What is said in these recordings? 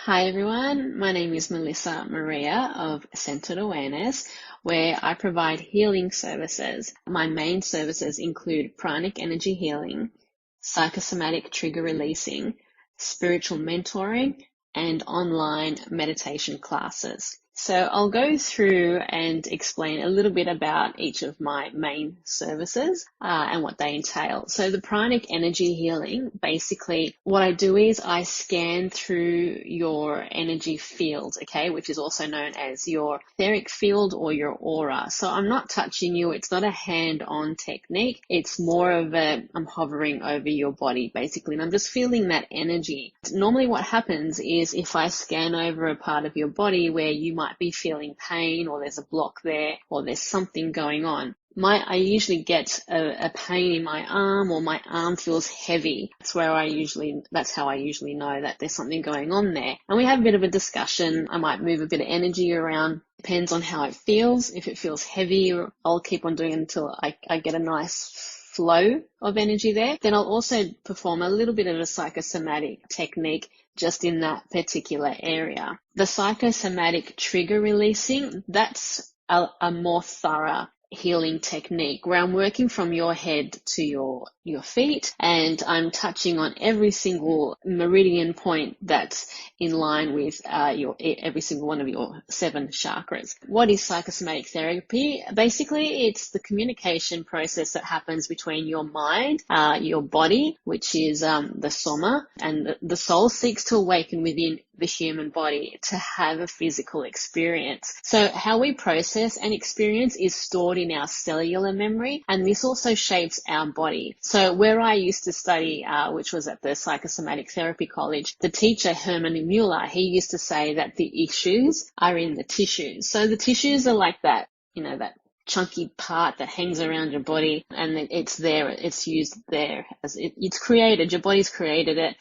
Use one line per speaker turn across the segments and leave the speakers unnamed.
Hi everyone, my name is Melissa Maria of Centered Awareness, where I provide healing services. My main services include pranic energy healing, psychosomatic trigger releasing, spiritual mentoring, and online meditation classes. So I'll go through and explain a little bit about each of my main services and what they entail. So the pranic energy healing, basically what I do is I scan through your energy field, okay, which is also known as your etheric field or your aura. So I'm not touching you. It's not a hand-on technique. It's more of I'm hovering over your body basically, and I'm just feeling that energy. Normally what happens is if I scan over a part of your body where you might be feeling pain or there's a block there or there's something going on, I usually get a pain in my arm, or my arm feels heavy. That's how I usually know that there's something going on there. And we have a bit of a discussion. I might move a bit of energy around. Depends on how it feels. If it feels heavy, I'll keep on doing it until I get a nice flow of energy there. Then I'll also perform a little bit of a psychosomatic technique just in that particular area. The psychosomatic trigger releasing, that's a more thorough healing technique where I'm working from your head to your feet, and I'm touching on every single meridian point that's in line with every single one of your 7 chakras. What is psychosomatic therapy? Basically, it's the communication process that happens between your mind, your body, which is the soma, and the soul seeks to awaken within the human body to have a physical experience. So how we process and experience is stored in our cellular memory, and this also shapes our body. So where I used to study, which was at the Psychosomatic Therapy College, the teacher, Herman Mueller, he used to say that the issues are in the tissues. So the tissues are like that, that chunky part that hangs around your body, and it's there, it's used there as it's created. Your body's created it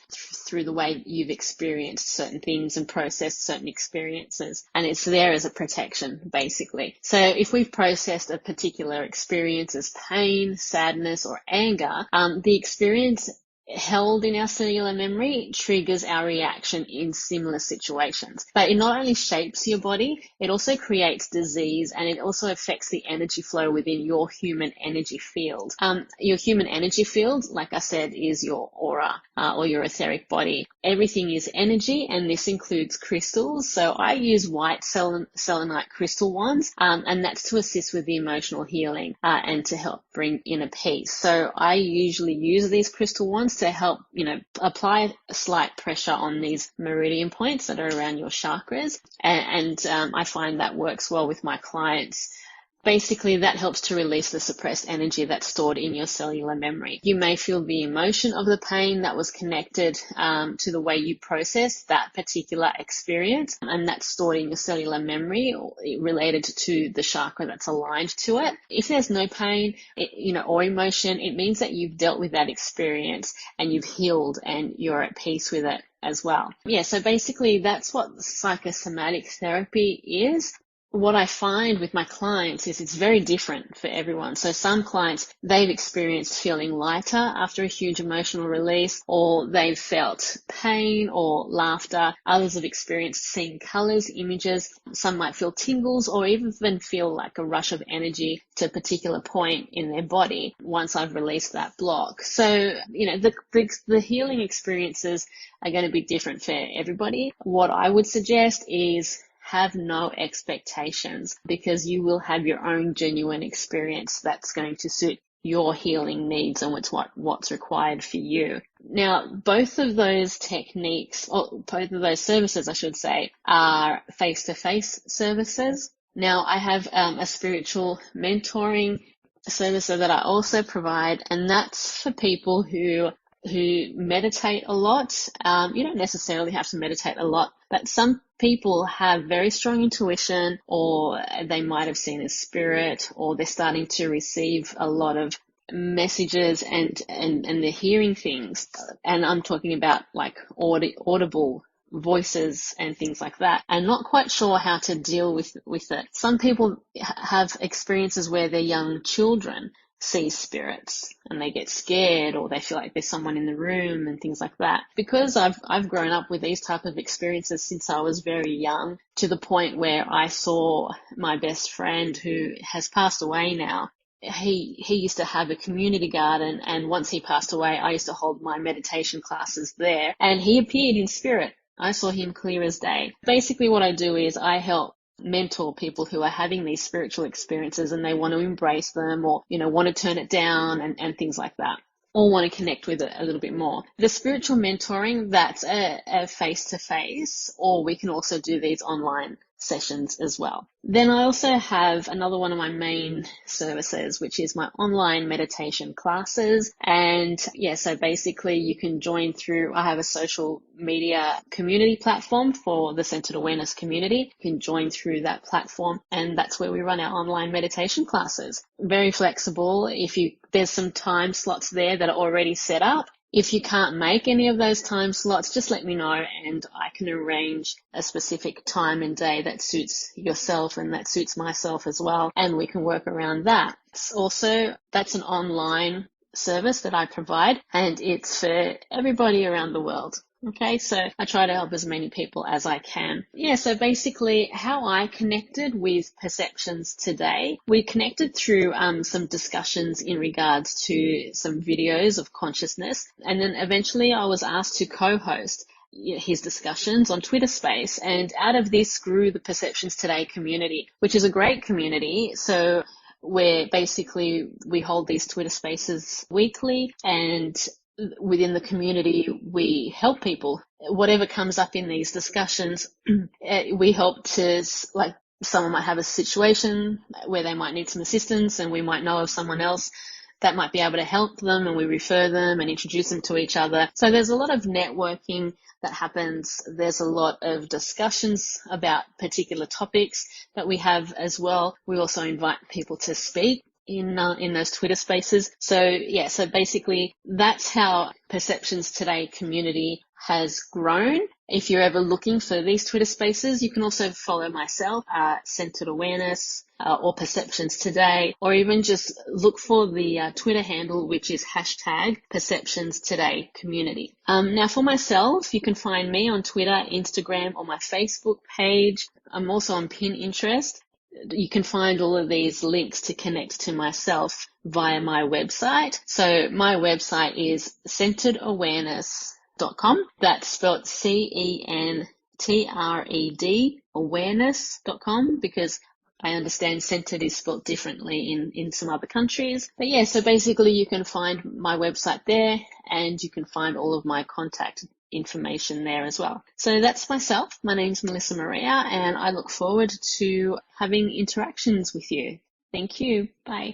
through the way you've experienced certain things and processed certain experiences, and it's there as a protection basically. So if we've processed a particular experience as pain, sadness, or anger, the experience held in our cellular memory triggers our reaction in similar situations. But it not only shapes your body, it also creates disease, and it also affects the energy flow within your human energy field. Your human energy field, like I said, is your aura or your etheric body. Everything is energy, and this includes crystals. So I use white selenite crystal wands, and that's to assist with the emotional healing and to help bring inner peace. So I usually use these crystal wands to help, apply a slight pressure on these meridian points that are around your chakras. And I find that works well with my clients. Basically, that helps to release the suppressed energy that's stored in your cellular memory. You may feel the emotion of the pain that was connected to the way you processed that particular experience, and that's stored in your cellular memory or related to the chakra that's aligned to it. If there's no pain, or emotion, it means that you've dealt with that experience and you've healed and you're at peace with it as well. Yeah, so basically that's what psychosomatic therapy is. What I find with my clients is it's very different for everyone. So some clients, they've experienced feeling lighter after a huge emotional release, or they've felt pain or laughter. Others have experienced seeing colors, images. Some might feel tingles or even feel like a rush of energy to a particular point in their body once I've released that block. So, the healing experiences are going to be different for everybody. What I would suggest is have no expectations, because you will have your own genuine experience that's going to suit your healing needs and what's required for you. Now, both of those techniques, or both of those services, I should say, are face-to-face services. Now, I have a spiritual mentoring service that I also provide, and that's for people who meditate a lot. You don't necessarily have to meditate a lot, but some people have very strong intuition, or they might have seen a spirit, or they're starting to receive a lot of messages and they're hearing things. And I'm talking about like audible voices and things like that, and not quite sure how to deal with it. Some people have experiences where they're young children see spirits and they get scared or they feel like there's someone in the room and things like that. Because I've grown up with these type of experiences since I was very young, to the point where I saw my best friend, who has passed away now. He used to have a community garden, and once he passed away, I used to hold my meditation classes there, and he appeared in spirit. I saw him clear as day. Basically what I do is I help mentor people who are having these spiritual experiences and they want to embrace them, or, want to turn it down and things like that, or want to connect with it a little bit more. The spiritual mentoring, that's a face-to-face, or we can also do these online sessions as well. Then I also have another one of my main services, which is my online meditation classes. And so basically you can join through, I have a social media community platform for the Centered Awareness community. You can join through that platform, and that's where we run our online meditation classes. Very flexible. There's some time slots there that are already set up. If you can't make any of those time slots, just let me know and I can arrange a specific time and day that suits yourself and that suits myself as well, and we can work around that. That's an online service that I provide, and it's for everybody around the world. Okay, so I try to help as many people as I can. So basically how I connected with Perceptions today, we connected through some discussions in regards to some videos of consciousness, and then eventually I was asked to co-host his discussions on Twitter Space, and out of this grew the Perceptions Today community, which is a great community. So where basically we hold these Twitter Spaces weekly, and within the community, we help people. Whatever comes up in these discussions, we help to, like, someone might have a situation where they might need some assistance, and we might know of someone else that might be able to help them, and we refer them and introduce them to each other. So there's a lot of networking that happens. There's a lot of discussions about particular topics that we have as well. We also invite people to speak in those Twitter Spaces. So basically that's how Perceptions Today community has grown. If you're ever looking for these Twitter Spaces, you can also follow myself, Centered Awareness, or Perceptions Today, or even just look for the Twitter handle, which is #Perceptions Today community. Now for myself, you can find me on Twitter, Instagram, or my Facebook page. I'm also on Pinterest. You can find all of these links to connect to myself via my website. So my website is CentredAwareness.com. That's spelled CENTRED awareness.com, because I understand centered is spelled differently in some other countries. But so basically you can find my website there, and you can find all of my contact information there as well. So that's myself. My name's Melissa Maria, and I look forward to having interactions with you. Thank you. Bye.